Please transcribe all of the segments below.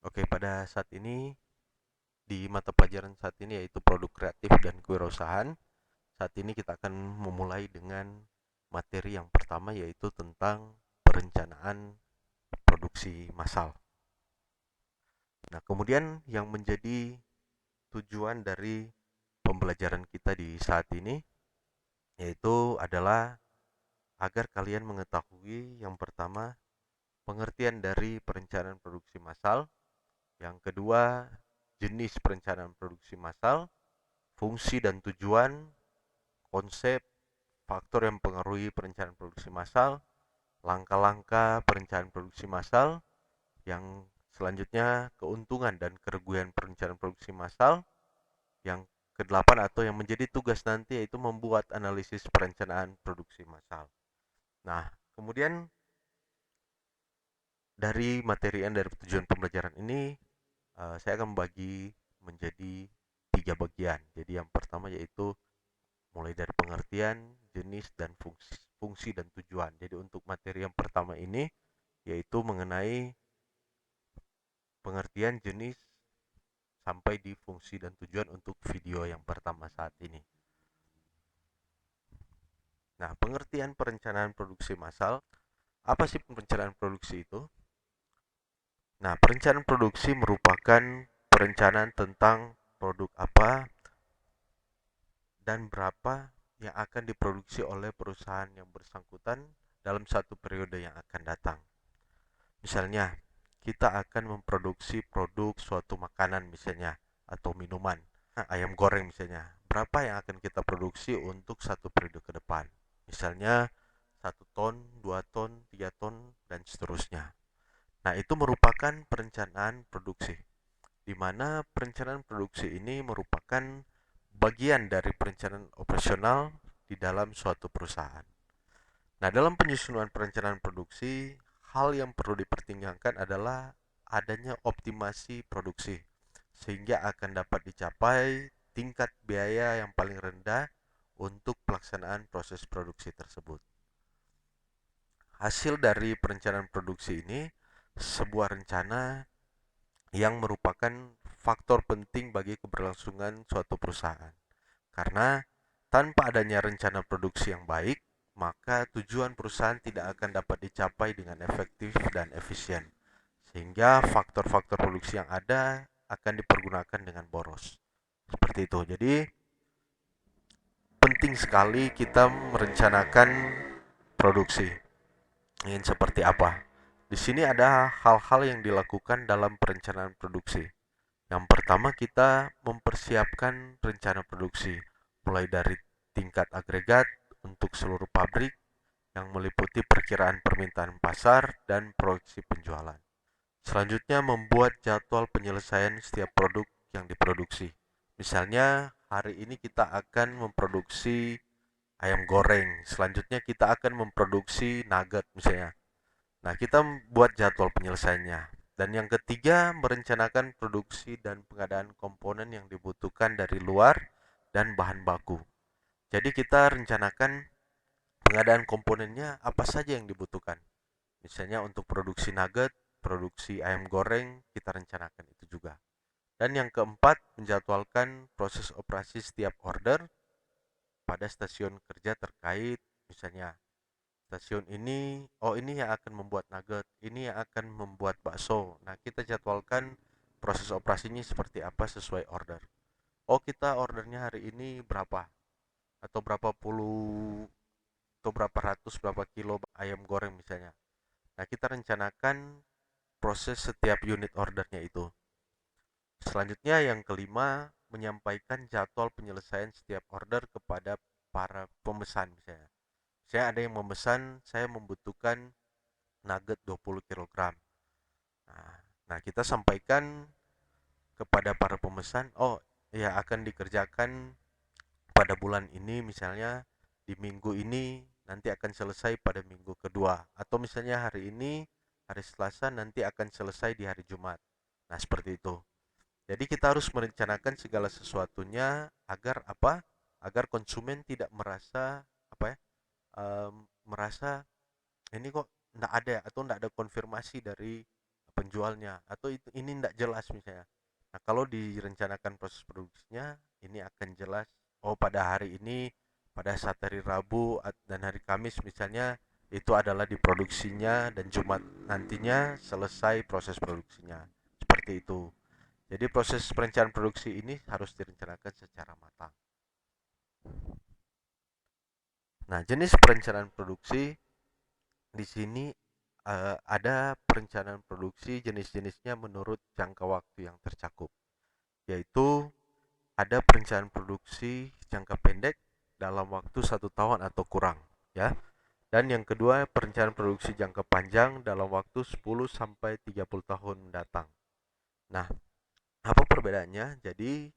Oke, pada saat ini di mata pelajaran saat ini yaitu produk kreatif dan kewirausahaan. Saat ini kita akan memulai dengan materi yang pertama yaitu tentang perencanaan produksi massal. Nah, kemudian yang menjadi tujuan dari pembelajaran kita di saat ini yaitu adalah agar kalian mengetahui yang pertama pengertian dari perencanaan produksi massal, yang kedua jenis perencanaan produksi massal, fungsi dan tujuan, konsep, faktor yang mempengaruhi perencanaan produksi massal, langkah-langkah perencanaan produksi massal, yang selanjutnya keuntungan dan kerugian perencanaan produksi massal, yang kedelapan atau yang menjadi tugas nanti yaitu membuat analisis perencanaan produksi massal. Nah, kemudian dari materian dari tujuan pembelajaran ini saya akan membagi menjadi tiga bagian. Jadi yang pertama yaitu mulai dari pengertian, jenis, dan fungsi dan tujuan. Jadi untuk materi yang pertama ini yaitu mengenai pengertian, jenis, sampai di fungsi dan tujuan untuk video yang pertama saat ini. Nah, pengertian perencanaan produksi massal. Apa sih perencanaan produksi itu? Nah, perencanaan produksi merupakan perencanaan tentang produk apa dan berapa yang akan diproduksi oleh perusahaan yang bersangkutan dalam satu periode yang akan datang. Misalnya, kita akan memproduksi produk suatu makanan misalnya atau minuman. Nah, ayam goreng misalnya. Berapa yang akan kita produksi untuk satu periode ke depan? Misalnya 1 ton, 2 ton, 3 ton, dan seterusnya. Nah, itu merupakan perencanaan produksi, di mana perencanaan produksi ini merupakan bagian dari perencanaan operasional di dalam suatu perusahaan. Nah, dalam penyusunan perencanaan produksi, hal yang perlu dipertimbangkan adalah adanya optimasi produksi, sehingga akan dapat dicapai tingkat biaya yang paling rendah untuk pelaksanaan proses produksi tersebut. Hasil dari perencanaan produksi ini sebuah rencana yang merupakan faktor penting bagi keberlangsungan suatu perusahaan. Karena tanpa adanya rencana produksi yang baik, maka tujuan perusahaan tidak akan dapat dicapai dengan efektif dan efisien. Sehingga faktor-faktor produksi yang ada akan dipergunakan dengan boros. Seperti itu. Jadi penting sekali kita merencanakan produksi. Ingin seperti apa? Di sini ada hal-hal yang dilakukan dalam perencanaan produksi. Yang pertama, kita mempersiapkan rencana produksi, mulai dari tingkat agregat untuk seluruh pabrik yang meliputi perkiraan permintaan pasar dan proyeksi penjualan. Selanjutnya, membuat jadwal penyelesaian setiap produk yang diproduksi. Misalnya, hari ini kita akan memproduksi ayam goreng, selanjutnya kita akan memproduksi nugget misalnya. Nah, kita buat jadwal penyelesaiannya. Dan yang ketiga, merencanakan produksi dan pengadaan komponen yang dibutuhkan dari luar dan bahan baku. Jadi kita rencanakan pengadaan komponennya apa saja yang dibutuhkan. Misalnya untuk produksi nugget, produksi ayam goreng, kita rencanakan itu juga. Dan yang keempat, menjadwalkan proses operasi setiap order pada stasiun kerja terkait, misalnya stasiun ini, oh ini yang akan membuat nugget, ini yang akan membuat bakso. Nah, kita jadwalkan proses operasinya seperti apa sesuai order. Oh, kita ordernya hari ini berapa? Atau berapa puluh, atau berapa ratus, berapa kilo ayam goreng misalnya. Nah, kita rencanakan proses setiap unit ordernya itu. Selanjutnya yang kelima, menyampaikan jadwal penyelesaian setiap order kepada para pemesan misalnya. Saya ada yang memesan, saya membutuhkan nugget 20 kilogram. Nah, kita sampaikan kepada para pemesan, oh ya akan dikerjakan pada bulan ini misalnya di minggu ini nanti akan selesai pada minggu kedua atau misalnya hari ini hari Selasa nanti akan selesai di hari Jumat. Nah, seperti itu. Jadi kita harus merencanakan segala sesuatunya agar apa? Agar konsumen tidak merasa apa ya? Merasa ini kok enggak ada atau enggak ada konfirmasi dari penjualnya, atau ini tidak jelas misalnya. Nah, kalau direncanakan proses produksinya, ini akan jelas. Oh, pada hari ini, pada saat hari Rabu dan hari Kamis misalnya, itu adalah diproduksinya, dan Jumat nantinya selesai proses produksinya. Seperti itu. Jadi proses perencanaan produksi ini harus direncanakan secara matang. Nah, jenis perencanaan produksi di sini ada perencanaan produksi jenis-jenisnya menurut jangka waktu yang tercakup, yaitu ada perencanaan produksi jangka pendek dalam waktu 1 tahun atau kurang, ya. Dan yang kedua, perencanaan produksi jangka panjang dalam waktu 10 sampai 30 tahun mendatang. Nah, apa perbedaannya? Jadi,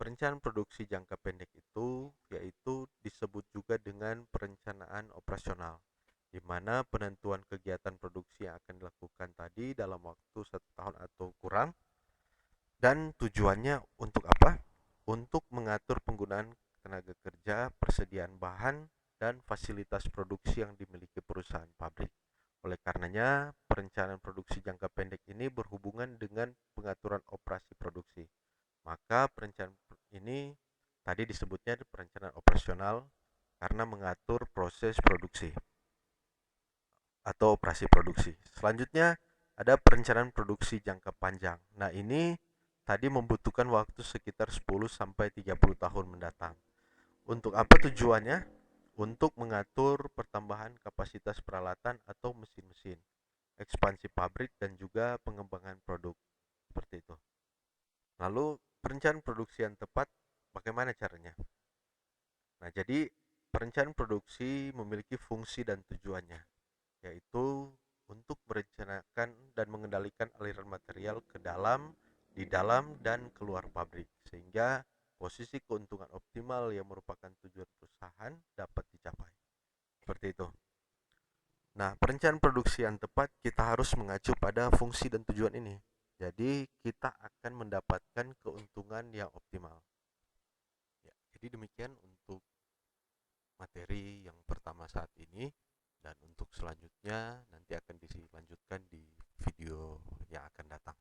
perencanaan produksi jangka pendek itu yaitu disebut juga dengan perencanaan operasional, di mana penentuan kegiatan produksi yang akan dilakukan tadi dalam waktu 1 tahun atau kurang, dan tujuannya untuk apa? Untuk mengatur penggunaan tenaga kerja, persediaan bahan, dan fasilitas produksi yang dimiliki perusahaan pabrik. Oleh karenanya, perencanaan produksi jangka pendek ini berhubungan dengan pengaturan operasi produksi. Maka perencanaan ini tadi disebutnya perencanaan operasional karena mengatur proses produksi atau operasi produksi. Selanjutnya ada perencanaan produksi jangka panjang. Nah, ini tadi membutuhkan waktu sekitar 10 sampai 30 tahun mendatang. Untuk apa tujuannya? Untuk mengatur pertambahan kapasitas peralatan atau mesin-mesin, ekspansi pabrik, dan juga pengembangan produk. Seperti itu. Lalu, perencanaan produksi yang tepat bagaimana caranya? Nah, jadi perencanaan produksi memiliki fungsi dan tujuannya, yaitu untuk merencanakan dan mengendalikan aliran material ke dalam, di dalam, dan keluar pabrik, sehingga posisi keuntungan optimal yang merupakan tujuan perusahaan dapat dicapai. Seperti itu. Nah, perencanaan produksi yang tepat kita harus mengacu pada fungsi dan tujuan ini. Jadi, kita akan mendapatkan keuntungan yang optimal. Ya, jadi demikian untuk materi yang pertama saat ini, dan untuk selanjutnya nanti akan dilanjutkan di video yang akan datang.